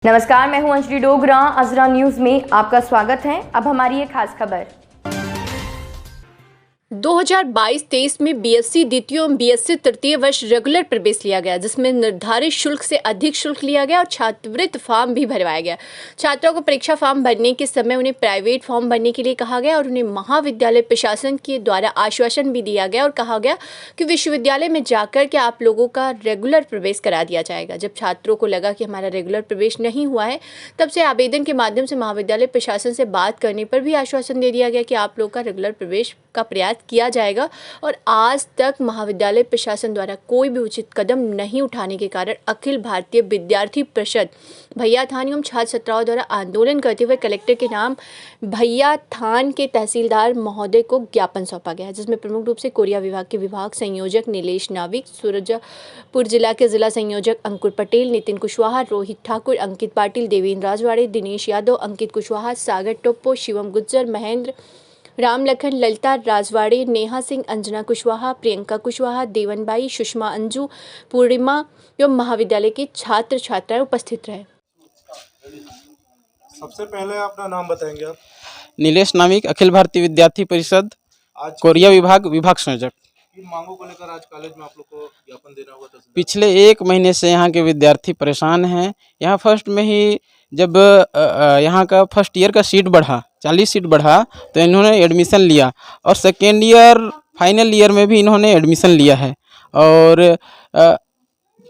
नमस्कार, मैं हूं अंजलि डोगरा। अजरा न्यूज में आपका स्वागत है। अब हमारी एक खास खबर। 2022-23 में बीएससी द्वितीय एवं बीएससी तृतीय वर्ष रेगुलर प्रवेश लिया गया, जिसमें निर्धारित शुल्क से अधिक शुल्क लिया गया और छात्रवृत्ति फॉर्म भी भरवाया गया। छात्रों को परीक्षा फॉर्म भरने के समय उन्हें प्राइवेट फॉर्म भरने के लिए कहा गया और उन्हें महाविद्यालय प्रशासन के द्वारा आश्वासन भी दिया गया और कहा गया कि विश्वविद्यालय में जाकर के आप लोगों का रेगुलर प्रवेश करा दिया जाएगा। जब छात्रों को लगा कि हमारा रेगुलर प्रवेश नहीं हुआ है, तब से आवेदन के माध्यम से महाविद्यालय प्रशासन से बात करने पर भी आश्वासन दे दिया गया कि आप लोग का रेगुलर प्रवेश का प्रयास किया जाएगा। और आज तक महाविद्यालय प्रशासन द्वारा कोई भी उचित कदम नहीं उठाने के कारण अखिल भारतीय विद्यार्थी परिषद भैया थान एवं छात्र छात्राओं द्वारा आंदोलन करते हुए कलेक्टर के नाम भैया थान के तहसीलदार महोदय को ज्ञापन सौंपा गया है, जिसमें प्रमुख रूप से कोरिया विभाग के विभाग संयोजक नीलेश नाविक, सूरजपुर जिला के जिला संयोजक अंकुर पटेल, नितिन कुशवाहा, रोहित ठाकुर, अंकित पाटिल, देवेंद्र राजवाड़े, दिनेश यादव, अंकित कुशवाहा, सागर टोप्पो, शिवम गुज्जर, महेंद्र, राम लखन, ललिता राजवाड़े, नेहा सिंह, अंजना कुशवाहा, प्रियंका कुशवाहा, देवनबाई, सुषमा, अंजू, पूर्णिमा एवं महाविद्यालय के छात्र छात्राएं उपस्थित रहे। सबसे पहले अपना नाम बताएंगे आप? नीलेश नाविक, अखिल भारतीय विद्यार्थी परिषद, आज कोरिया विभाग संयोजक। किन मांगों को लेकर आज कॉलेज में आप लोग को ज्ञापन देना हुआ था? पिछले 1 महीने से यहाँ के विद्यार्थी परेशान हैं। यहाँ फर्स्ट में ही जब यहाँ का फर्स्ट ईयर का सीट बढ़ा, 40 सीट बढ़ा, तो इन्होंने एडमिशन लिया और सेकेंड ईयर फाइनल ईयर में भी इन्होंने एडमिशन लिया है। और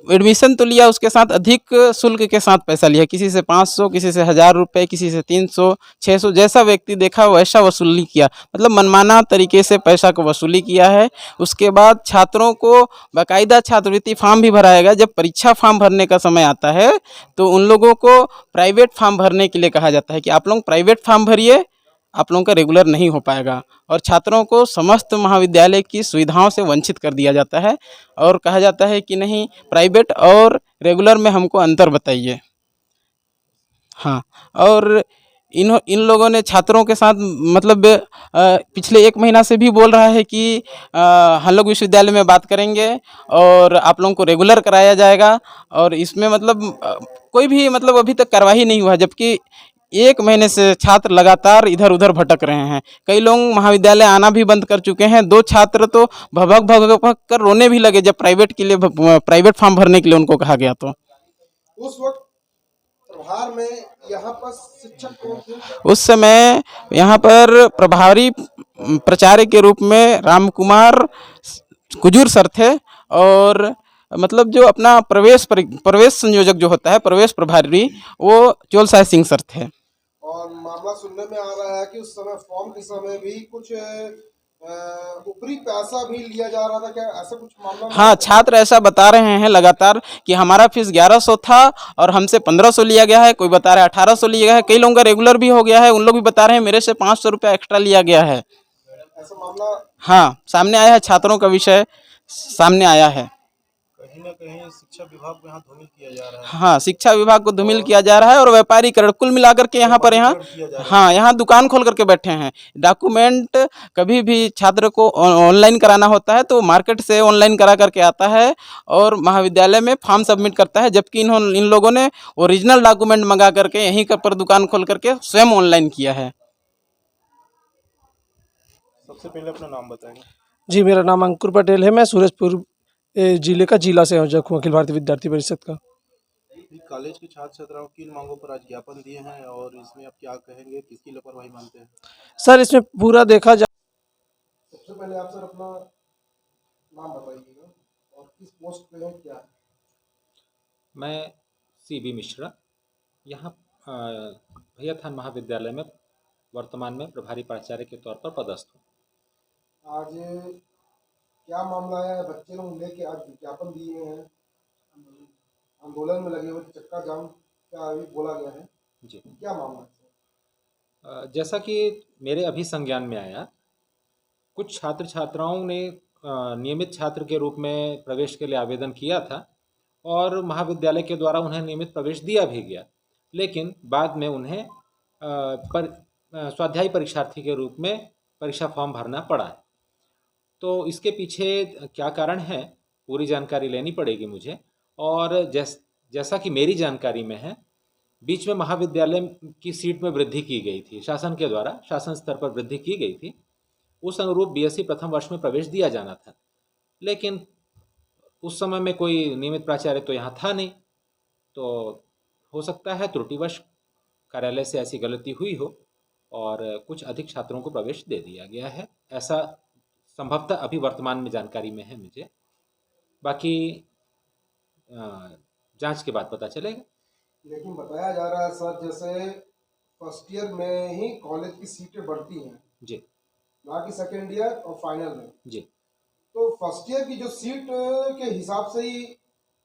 एडमिशन तो लिया, उसके साथ अधिक शुल्क के साथ पैसा लिया, किसी से 500, किसी से 1000 रुपये, किसी से 300, 600, जैसा व्यक्ति देखा वैसा वसूली किया। मतलब मनमाना तरीके से पैसा को वसूली किया है। उसके बाद छात्रों को बाकायदा छात्रवृत्ति फॉर्म भी भराया गया। जब परीक्षा फॉर्म भरने का समय आता है तो उन लोगों को प्राइवेट फॉर्म भरने के लिए कहा जाता है कि आप लोग प्राइवेट फॉर्म भरिए, आप लोगों का रेगुलर नहीं हो पाएगा। और छात्रों को समस्त महाविद्यालय की सुविधाओं से वंचित कर दिया जाता है और कहा जाता है कि नहीं, प्राइवेट और रेगुलर में हमको अंतर बताइए। हाँ, और इन लोगों ने छात्रों के साथ मतलब पिछले 1 महीना से भी बोल रहा है कि हम लोग विश्वविद्यालय में बात करेंगे और आप लोगों को रेगुलर कराया जाएगा। और इसमें मतलब कोई भी मतलब अभी तक कार्रवाई नहीं हुआ, जबकि 1 महीने से छात्र लगातार इधर उधर भटक रहे हैं। कई लोग महाविद्यालय आना भी बंद कर चुके हैं। 2 छात्र तो भगभग भगभग कर रोने भी लगे जब प्राइवेट फॉर्म भरने के लिए उनको कहा गया। तो उस वक्त प्रभार में यहाँ पर शिक्षक कौन थे? उस समय यहाँ पर प्रभारी प्राचार्य के रूप में रामकुमार कुजूर सर थे। और मतलब जो अपना प्रवेश संयोजक जो होता है, प्रवेश प्रभारी, वो चोलसाय सिंह सर थे। और मामला सुनने में आ रहा है कि उस समय फॉर्म के समय भी कुछ ऊपरी पैसा भी लिया जा रहा था, क्या ऐसा कुछ मामला? हाँ, छात्र ऐसा बता रहे हैं लगातार कि हमारा फीस 1100 था और हमसे 1500 लिया गया है। कोई बता रहा है 1800 लिया गया है। कई लोगों का रेगुलर भी हो गया है, उन लोग भी बता रहे हैं मेरे से 500 रुपया एक्स्ट्रा लिया गया है। ऐसा मामला हाँ, सामने आया है, छात्रों का विषय सामने आया है। कहीं ना कहीं शिक्षा विभाग को यहाँ धूमिल किया जा रहा है। हाँ, शिक्षा विभाग को धूमिल किया जा रहा है और व्यापारीकरण कुल मिलाकर के यहाँ किया जा रहा है। हाँ, यहाँ दुकान खोल करके बैठे हैं। डॉक्यूमेंट कभी भी छात्र को ऑनलाइन कराना होता है तो मार्केट से ऑनलाइन करा करके आता है और महाविद्यालय में फॉर्म सबमिट करता है, जबकि इन लोगों ने ओरिजिनल डॉक्यूमेंट मंगा करके यहीं पर दुकान खोल करके स्वयं ऑनलाइन किया है। सबसे पहले अपना नाम बताएंगे? जी, मेरा नाम अंकुर पटेल है। मैं सूरजपुर जिले का जिला संयोजक हूँ अखिल भारतीय विद्यार्थी परिषद का। कॉलेज के छात्र छात्राओं किन मांगों पर आज ज्ञापन दिए हैं और इसमें आप क्या कहेंगे, किसकी लापरवाही मानते हैं? सर, इसमें पूरा देखा जाए, सबसे पहले आप सर अपना नाम बताइएगा और किस पोस्ट पे हैं, क्या है? मैं CB मिश्रा, यहाँ भैया थान महाविद्यालय में वर्तमान में प्रभारी प्राचार्य के तौर पर पदस्थ हूँ। आज क्या मामला है? बच्चे लोग लेके आज विज्ञापन दिए हुए हैं, आंदोलन में लगे हुए, चक्का जाम क्या अभी बोला गया है जी, क्या मामला है? जैसा कि मेरे अभी संज्ञान में आया, कुछ छात्र छात्राओं ने नियमित छात्र के रूप में प्रवेश के लिए आवेदन किया था और महाविद्यालय के द्वारा उन्हें नियमित प्रवेश दिया भी गया, लेकिन बाद में उन्हें स्वाध्यायी परीक्षार्थी के रूप में परीक्षा फॉर्म भरना पड़ा। तो इसके पीछे क्या कारण है, पूरी जानकारी लेनी पड़ेगी मुझे। और जैसा कि मेरी जानकारी में है बीच में महाविद्यालय की सीट में वृद्धि की गई थी, शासन के द्वारा शासन स्तर पर वृद्धि की गई थी। उस अनुरूप बीएससी प्रथम वर्ष में प्रवेश दिया जाना था, लेकिन उस समय में कोई नियमित प्राचार्य तो यहाँ था नहीं, तो हो सकता है त्रुटिवश कार्यालय से ऐसी गलती हुई हो और कुछ अधिक छात्रों को प्रवेश दे दिया गया है। ऐसा संभवतः अभी वर्तमान में जानकारी में है मुझे, बाकी जांच के बाद पता चलेगा। लेकिन बताया जा रहा है सर, जैसे फर्स्ट ईयर में ही कॉलेज की सीटें बढ़ती हैं जी, ना कि सेकेंड ईयर और फाइनल में जी। तो फर्स्ट ईयर की जो सीट के हिसाब से ही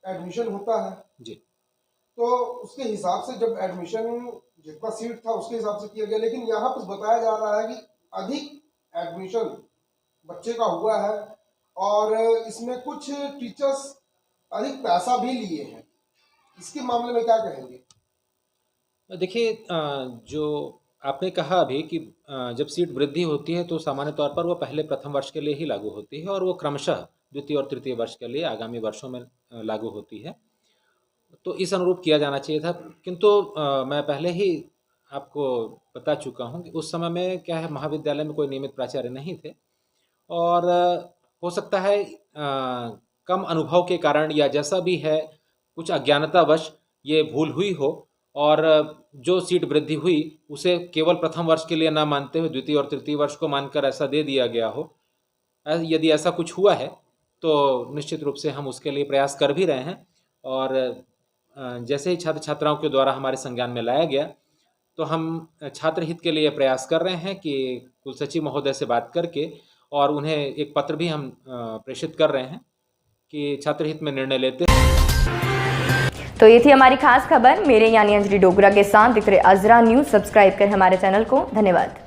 एडमिशन होता है जी, तो उसके हिसाब से जब एडमिशन जितना सीट था उसके हिसाब से किया गया, लेकिन यहाँ पर बताया जा रहा है कि अधिक एडमिशन बच्चे का हुआ है और इसमें कुछ टीचर्स अधिक पैसा भी लिए हैं। इसके मामले में क्या कहेंगे? देखिए, जो आपने कहा अभी कि जब सीट वृद्धि होती है तो सामान्य तौर पर वो पहले प्रथम वर्ष के लिए ही लागू होती है और वो क्रमशः द्वितीय और तृतीय वर्ष के लिए आगामी वर्षों में लागू होती है। तो इस अनुरूप किया जाना चाहिए था, किंतु मैं पहले ही आपको बता चुका हूँ कि उस समय में क्या है, महाविद्यालय में कोई नियमित प्राचार्य नहीं थे और हो सकता है कम अनुभव के कारण या जैसा भी है कुछ अज्ञानतावश ये भूल हुई हो और जो सीट वृद्धि हुई उसे केवल प्रथम वर्ष के लिए ना मानते हुए द्वितीय और तृतीय वर्ष को मानकर ऐसा दे दिया गया हो। यदि ऐसा कुछ हुआ है तो निश्चित रूप से हम उसके लिए प्रयास कर भी रहे हैं और जैसे ही छात्र छात्राओं के द्वारा हमारे संज्ञान में लाया गया तो हम छात्र हित के लिए प्रयास कर रहे हैं कि कुलसचिव महोदय से बात करके और उन्हें एक पत्र भी हम प्रेषित कर रहे हैं कि छात्र हित में निर्णय लेते हैं। तो ये थी हमारी खास खबर। मेरे यानी अंजलि डोगरा के साथ दिख रहे अजरा न्यूज़ सब्सक्राइब करें हमारे चैनल को। धन्यवाद।